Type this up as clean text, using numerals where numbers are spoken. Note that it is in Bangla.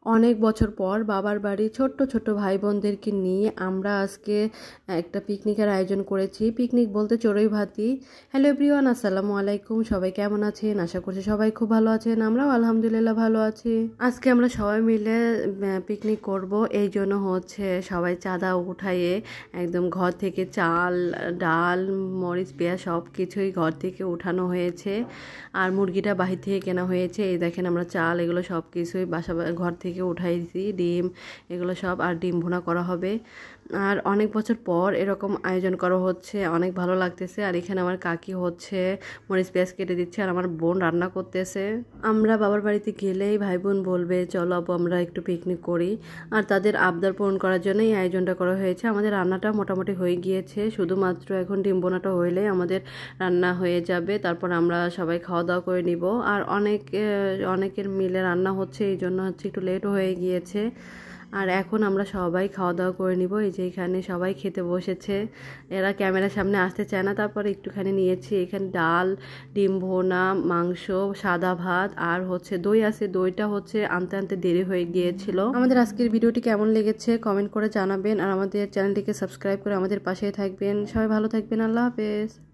অনেক বছর পর বাবার বাড়ি ছোট্ট ছোট্ট ভাই বোনদেরকে নিয়ে আমরা আজকে একটা পিকনিকের আয়োজন করেছি। পিকনিক বলতে চড়ুই ভাতি। হ্যালো এভরিওয়ান, আসসালামু আলাইকুম। সবাই কেমন আছেন? আশা করছি সবাই খুব ভালো আছেন। আমরাও আলহামদুলিল্লাহ ভালো আছি। আজকে আমরা সবাই মিলে পিকনিক করব, এই জন্য সবাই চাঁদা উঠাইয়ে একদম ঘর থেকে চাল, ডাল, মরিচ, পেঁয়াজ সব কিছুই ঘর থেকে উঠানো হয়েছে। আর মুরগিটা বাহির থেকে কেনা হয়েছে। এই দেখেন আমরা চাল এগুলো সব কিছুই ঘর থেকে উঠাইছি, ডিম এগুলো সব, আর ডিম ভুনা করা হবে। আর অনেক বছর পর এরকম আয়োজন করা হচ্ছে, অনেক ভালো লাগতেছে। আর এখানে আমার কাকি মরিচ পেঁয়াজ কেটে দিচ্ছে, আর আমার বোন রান্না করতেছে। আমরা বাবার বাড়িতে গেলেই ভাই বোন বলবে চলো আপু আমরা একটু পিকনিক করি, আর তাদের আবদার পূরণ করার জন্য এই আয়োজনটা করা হয়েছে। আমাদের রান্নাটা মোটামুটি হয়ে গিয়েছে, শুধুমাত্র এখন ডিম ভুনাটা হইলেই আমাদের রান্না হয়ে যাবে। তারপর আমরা সবাই খাওয়া দাওয়া করে নিব। আর অনেকের মিলে রান্না হচ্ছে, এই জন্য একটু লেটও হয়ে গিয়েছে। আর এখন আমরা সবাই খাওয়া দাওয়া করে নিব। এই যে এখানে সবাই খেতে বসেছে, এরা ক্যামেরার সামনে আসতে চায় না। তারপর একটুখানি নিয়েছি, এখানে ডাল, ডিম ভুনা, মাংস, সাদা ভাত, আর দই আছে। দইটা আনতে আনতে দেরি হয়ে গিয়েছিল। আমাদের আজকের ভিডিওটি কেমন লেগেছে কমেন্ট করে জানাবেন, আর আমাদের চ্যানেলটিকে সাবস্ক্রাইব করে আমাদের পাশেই থাকবেন। সবাই ভালো থাকবেন। আল্লাহ হাফেজ।